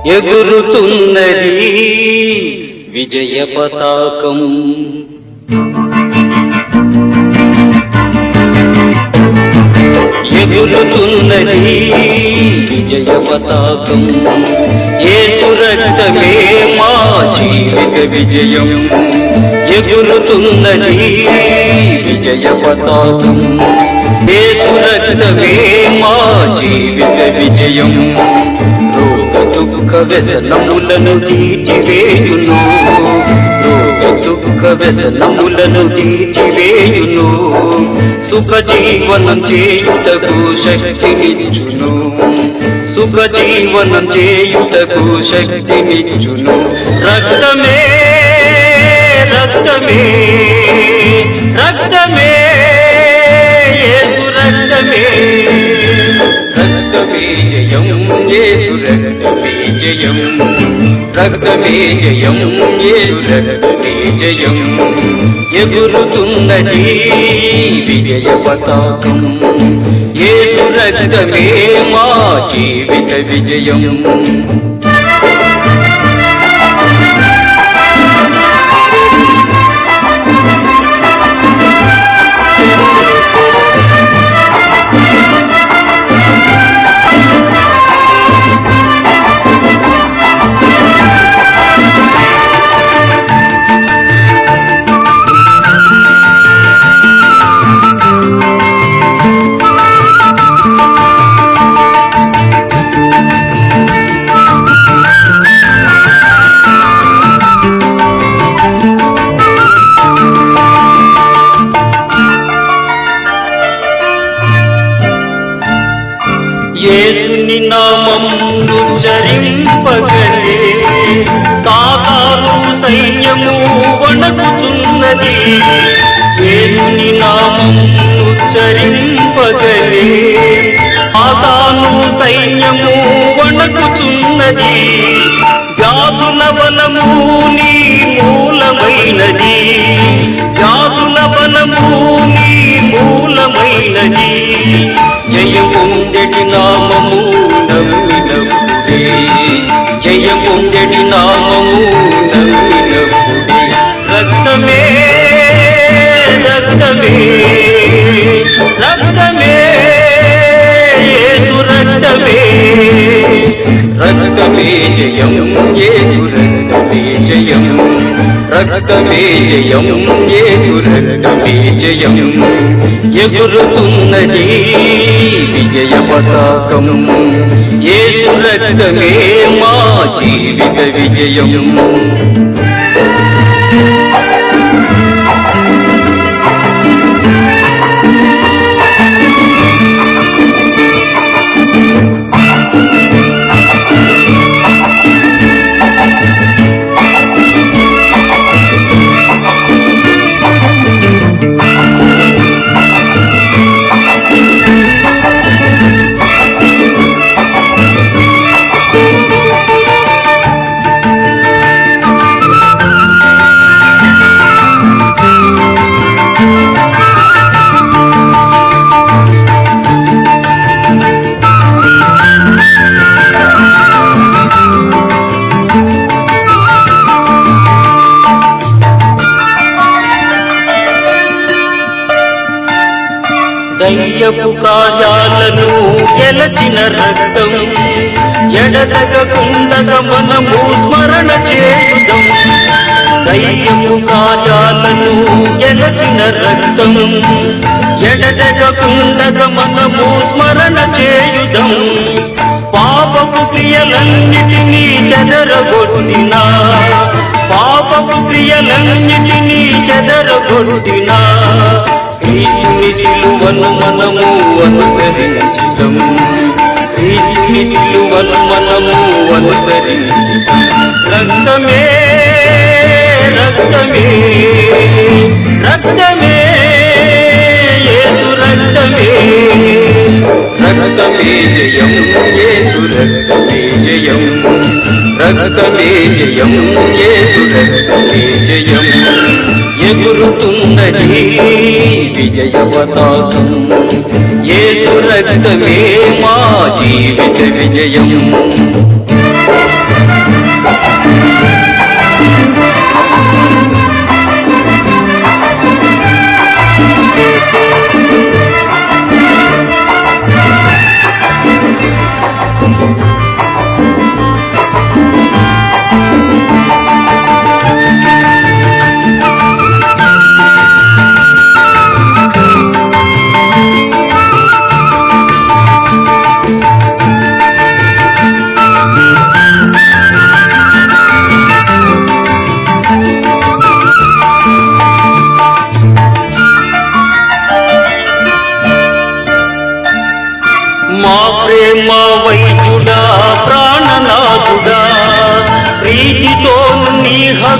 ఎగురుతున్నది విజయ పతాకం. ఎగురుతున్నది విజయ పతాకం. యేసు రక్తమే మా జీవిత విజయం. ఎగురుతున్నది విజయ పతాకం. యేసు రక్తమే మా జీవిత విజయం. రోగ దుఃఖ వ్యసనములను తీర్చివేయును. రోగ దుఃఖ వ్యసనములను తీర్చివేయును. సుఖ జీవనం చేయుటకు శక్తినిచ్చును. సుఖ జీవనం చేయుటకు శక్తినిచ్చును. రక్తమే రక్తమే రక్తమే యేసు రక్తమే. రక్తమే జయం యేసు రక్తమే జయం. రక్తమే జయం యేసు రక్తమే జయం. ఎగురుతున్నది విజయ పతాకం. యేసు రక్తమే మా జీవిత విజయం. యేసుని నామమును ఉచ్చరింపగలే సాతాను సైన్యము వణకుచున్నది. యేసుని నామమును ఉచ్చరింపగలే సాతాను సైన్యము వణకుచున్నది. వ్యాధుల బలము నీ మూలమైనది. వ్యాధుల బలము నీ మూలమైనది. జయముందెడి నామము నమ్మినప్పుడే. జయముందెడి నామము నమ్మినప్పుడే. రక్తమే రక్తమే రక్తమే యేసు రక్తమే. రక్తమే జయం యేసు రక్తమే జయం. రక్తమే జయం యేసు రక్తమే జయం. ఎగురుతున్నది విజయ పతాకం. యేసు రక్తమే మా జీవిత విజయం. దయ్యపు కార్యాలను గెలచిన రక్తం. ఎడతెగకుండగా మనము స్మరణ చేయుదాం. దయ్యపు కార్యాలను గెలచిన రక్తం. ఎడతెగకుండగా మనము స్మరణ చేయుదాం. పాపపు క్రియలన్నిటినీ చెదరగొట్టినా. పాపపు క్రియలన్నిటినీ చెదరగొట్టినా. క్రీస్తుని సిలువను మనము అనుసరించుదాం. క్రీస్తుని సిలువను మనము అనుసరించుదాం. రక్తమే రక్తమే రక్తమే యేసు రక్తమే. రక్తమే జయం యేసు రక్తమే జయం. రక్తమే జయం యేసు రక్తమే జయం. ఎగురుతున్నది విజయ పతాకం. యేసు రక్తమే మా జీవిత విజయం.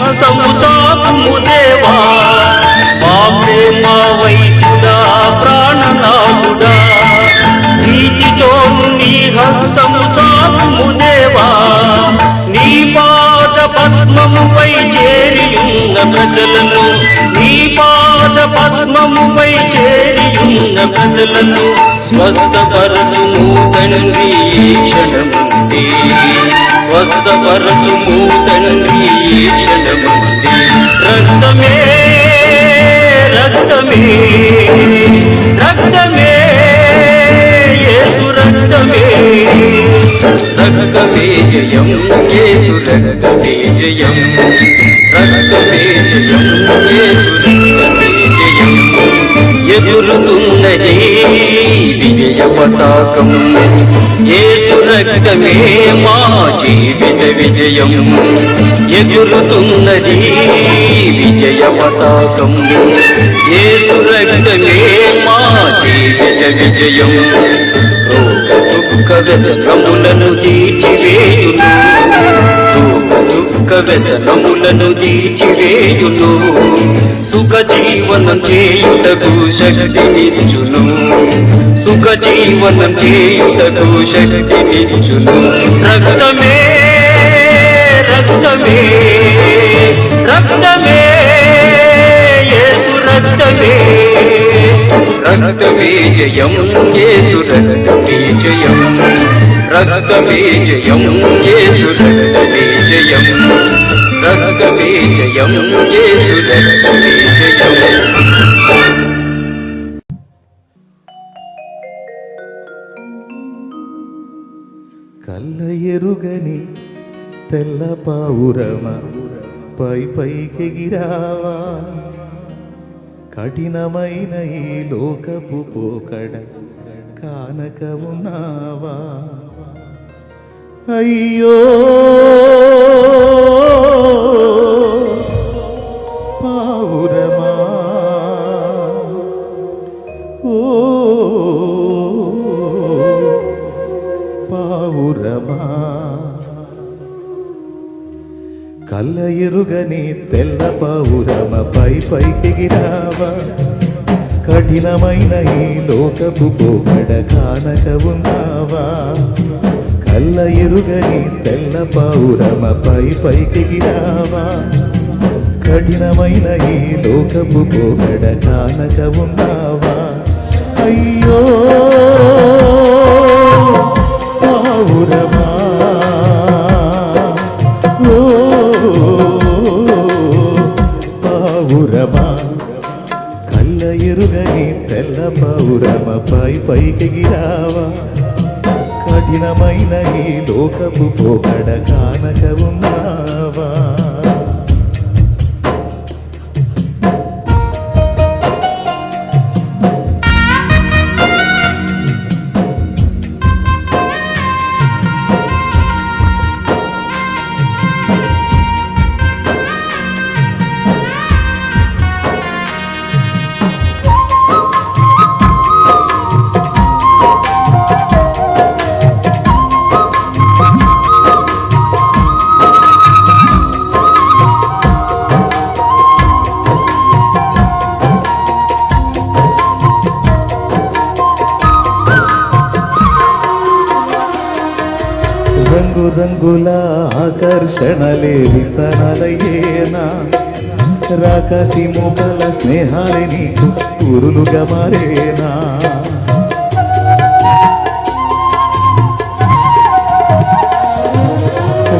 హస్తము చాపుము దేవా మా ప్రేమ వైద్యుడా ప్రాణనాథుడా నీతితోను నీ హస్తము చాపుము దేవా నీ పాద పద్మముపై చేరియున్న ప్రజలను నీ పాద పద్మముపై చేరియున్న ప్రజలను స్వస్థపరచుము తండ్రి క్షణముంది స్వస్థపరచుము తండ్రి క్షణముంది రక్తమే రక్తమే రక్తమే యేసు రక్తమే రక్తమే జయం యేసు రక్తమే జయం రక్తమే జయం యేసు రక్తమే జయం ఎదురుతున్నది విజయ పతాకం యేసు రక్తమే మా జీవిత విజయం ఎదురుతున్నది విజయ పతాకం యేసు రక్తమే మా జీవిత విజయం రోగ దుఃఖ వ్యసనములను తీర్చివేయును రోగ దుఃఖ వ్యసనములను తీర్చివేయును సుఖ జీవనం చేయుటకు శక్తినిచ్చును సుఖ జీవనం చేయుటకు శక్తినిచ్చును రక్తమే రక్తమే రక్తమే యేసు రక్తమే రక్తమే జయం యేసు రక్తమే జయం రక్తమే జయం యేసు రక్తమే జయం రక్తమే జయం యేసు రక్తమే జయం కళ్ళ ఎరుగని తెల్ల పావురమ పై పైకెగిరావా కఠినమైన ఈ లోకపు పోకడ కానక ఉన్నావా అయ్యో పావురమా ఓ పావురమా కళ్ళ ఎరుగని తెల్ల పావురమ పై పైకెగిరావా కఠినమైన ఈ లోకపు పోకడ కానక ఉన్నావా కళ్ళ ఎరుగని తెల్ల పావురమ పై పైకెగిరావా కఠినమైన ఈ లోకపు పోకడ కానక ఉన్నావా అయ్యో పావురమా ఓ పావురమా కళ్ళ ఎరుగని తెల్ల పావురమ పై పైకెగిరావా కఠినమైన ఈ లోకపు పోకడ కానక ఉన్నావా రంగు రంగుల ఆకర్షణలే విత్తనాలయ్యేనా రాకాసి మూకల స్నేహాలే నీకు ఊరులుగా మారేనా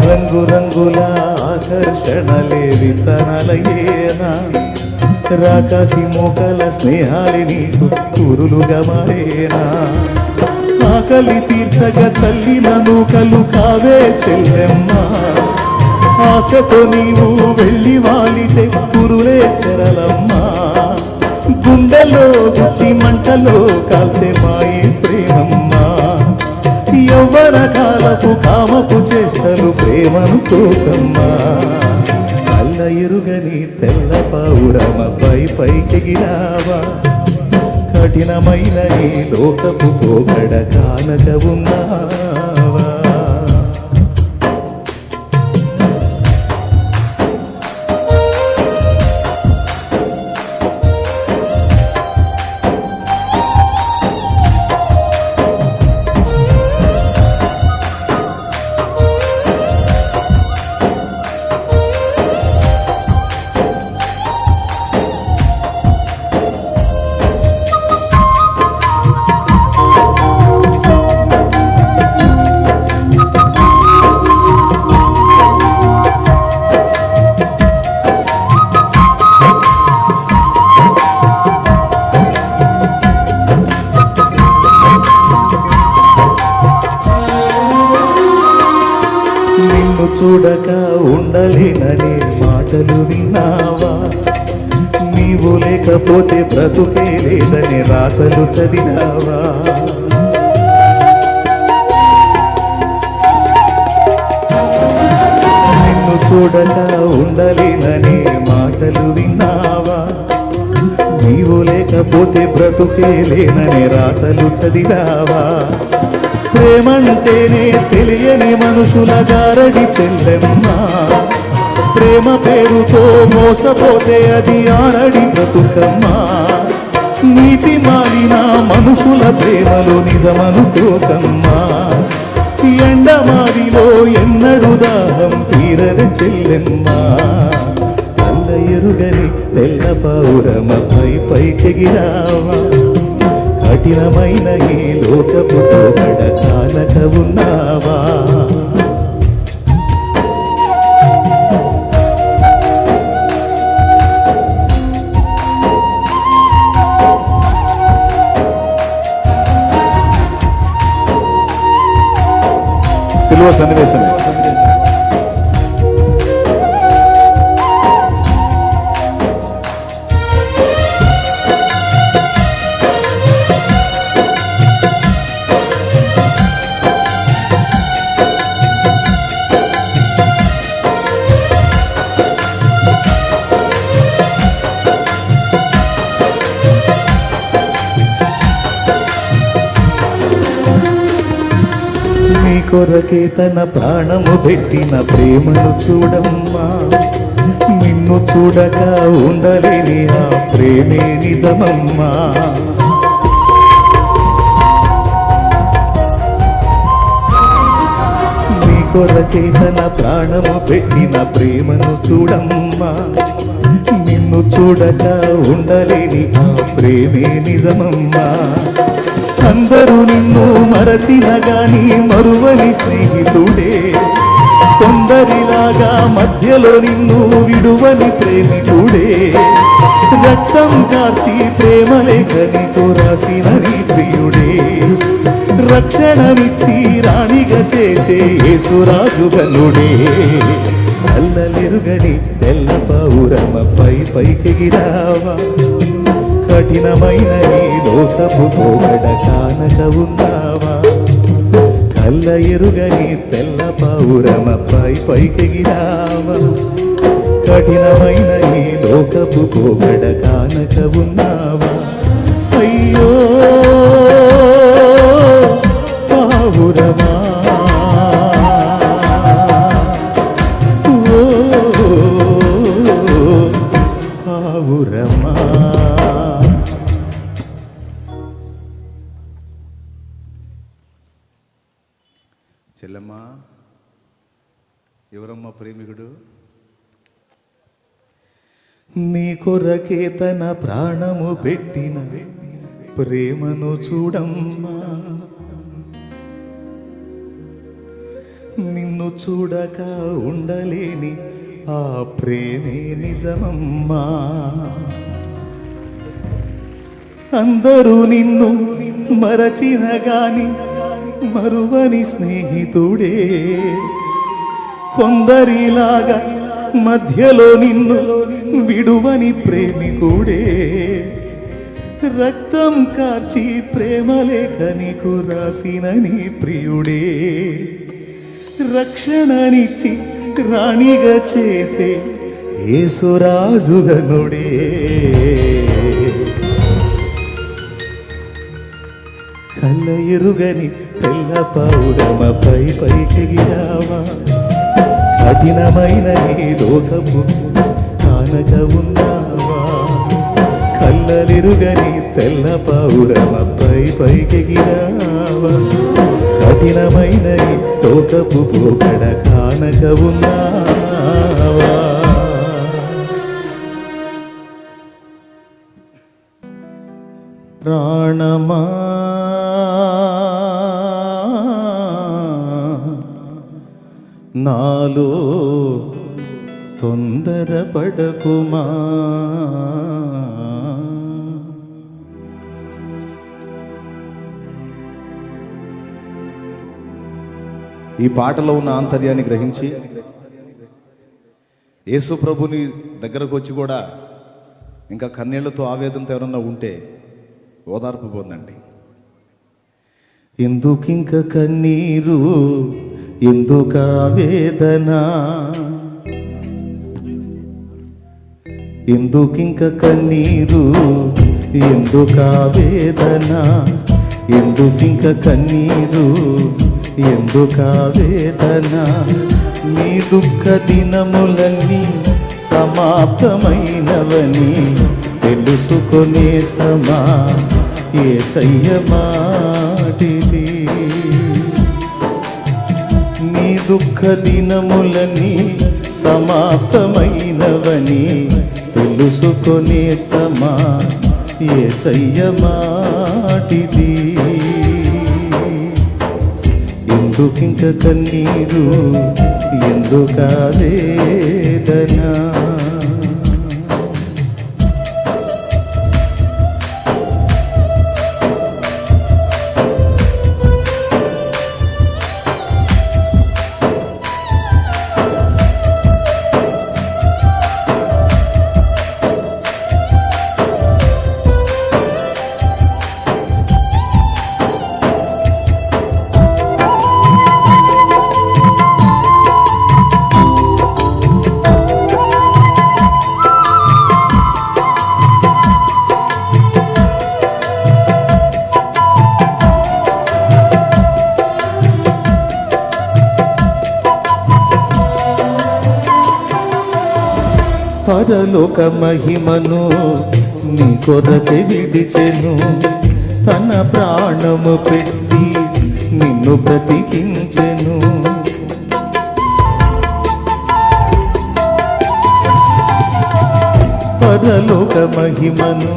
రంగు రంగుల ఆకర్షణలే విత్తనాలయ్యేనా రాకాసి మూకల స్నేహాలే నీకు ఊరులుగా మారేనా ఆకలి తీర్చగ చల్లిన నూకలు కావే చెల్లెమ్మ ఆశతో నీవు వెళ్ళి వాలితే కురులే చెరలమ్మా గుండెలో గుచ్చి మంటలో కాల్చే మాయి ప్రేమమ్మా యవ్వన కాలపు కామపు చేష్టలు ప్రేమను కోకమ్మా కళ్ళ ఎరుగని తెల్ల పావురమ పై పైకెగిరావా కఠినమైన ఈ లోకపు పోకడ కానక ఉన్నావా నిన్ను చూడక ఉండలేననే మాటలు విన్నావా? నీవు లేకపోతే బ్రతుకే లేదనే రాతలు చదివావా? నిన్ను చూడక ఉండలేననే మాటలు విన్నావా? నీవు లేకపోతే బ్రతుకే లేననే రాతలు చదివావా? ప్రేమంటేనే తెలియని మనుషుల గారడి చెల్లెమ్మా, ప్రేమ పేరుతో మోసపోతే అది ఆరడి బ్రతుకమ్మా. నీతి మాలిన మనుషుల ప్రేమలో నిజమనుకోకమ్మా, ఎండమావిలో ఎన్నడు దాహం తీరని చెల్లెమ్మా. అల్ల ఎరుగని తెల్ల పౌరమపై పైకెగిరావా? కఠినమైన ఈ లోకపు తోకడ కానక ఉన్నావా? సిలువ సన్నివేశమే. నీ కొరకే తన ప్రాణము పెట్టిన ప్రేమను చూడమ్మా, నిన్ను చూడక ఉండలేని ఆ ప్రేమే నిజమమ్మా. నీ కొరకే తన ప్రాణము పెట్టిన ప్రేమను చూడమ్మా, నిన్ను చూడక ఉండలేని ఆ ప్రేమే నిజమమ్మా. అందరూ నిన్ను మరచిన గాని మరువని స్నేహితుడే, కొందరిలాగా మధ్యలో నిన్ను విడువని ప్రేమికుడే. రక్తం కార్చి ప్రేమ లేఖనితో రాసిన నీ ప్రియుడే, రక్షణనిచ్చి రాణిగా చేసే యేసురాజు గనుడే. అల్లలెరుగని తెల్ల పౌరమపై పైకెగిరావా? కఠినమైన ఈ లోకపు పోగడ కానక ఉన్నావా? కల్ల ఎరుగని తెల్ల పౌరమపై పైకెగిరావా? కఠినమైన ఈ లోకపు పోగడ కానక ఉన్నావా? అయ్యో పావురమా, ఓ పావురమా. చెల్లమ్మా, ఎవరమ్మా ప్రేమికుడు? నీ కొరకే తన ప్రాణము పెట్టిన ప్రేమను చూడమ్మా, నిన్ను చూడక ఉండలేని ఆ ప్రేమే నిజమమ్మా. అందరూ నిన్ను మరచిన గాని మరువని స్నేహితుడే, కొందరిలాగా మధ్యలో నిన్ను విడువని ప్రేమికుడే. రక్తం కార్చి ప్రేమ లేఖ నీకు రాసిన నీ ప్రియుడే, రక్షణనిచ్చి రాణిగా చేసే యేసురాజు గనుడే. కళ్ళ ఎరుగని తెల్ల పౌరమపై పైకెగిరావా? కఠినమైన ఈ లోకపు కానక ఉన్నావా? కళ్ళలెరుగని తెల్ల పౌరమపై పైకెగిరావా? కఠినమైన ఈ లోకపు పోకడ కానక ఉన్నావా? ప్రాణమా నాలో తొందరపడకుమా, ఈ పాటలో ఉన్న ఆంతర్యాన్ని గ్రహించి యేసు ప్రభుని దగ్గరకు వచ్చి కూడా ఇంకా కన్నీళ్లతో ఆవేదనతో ఎవరన్నా ఉంటే ఓదార్పు పొందండి. ఎందుకింక కన్నీరు, ఎందుక వేదన, ఎందుకింక కన్నీరు, ఎందుక వేదన, ఎందుకింక కన్నీరు, ఎందుక వేదన, నీ దుఃఖ దినములన్నీ సమాప్తమైనవని తెలుసుకొనేస్తమా యేసయ్య మాటిది. నీ దుఃఖ దినములన్నీ సమాప్తమైనవని తెలుసుకొనేస్తమా యేసయ్య మాటిది. ఎందుకింక కన్నీరు, ఎందుక వేదన. పరలోక మహిమను నీ కొరకే విడిచెను, తన ప్రాణము పెట్టి నిన్ను బ్రతికించెను. పరలోక మహిమను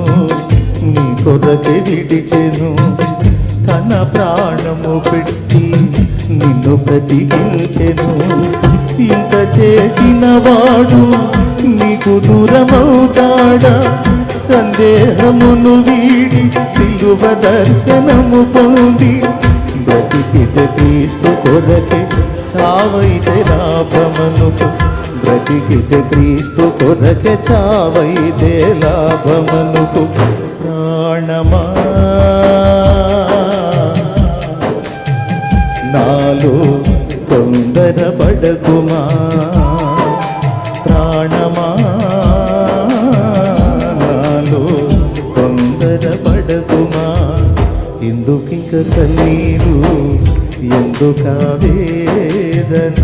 నీ కొరకే విడిచెను, తన ప్రాణము పెట్టి నిన్ను బ్రతికించెను. ఇంత చేసిన వాడు నీకు దూరమవుతాడా? సందేహమును వీడి సిలువ దర్శనము పొంది బ్రతికితే క్రీస్తు కొరకే చావైతే లాభమనుకు, బ్రతికితే క్రీస్తు కొరకే చావైతే లాభమనుకు. ప్రాణమా నాలో తొందరపడకుమా, ప్రాణమా నాలో తొందరపడకుమా. ఎందుకింక కన్నీరు, ఎందుక వేదన.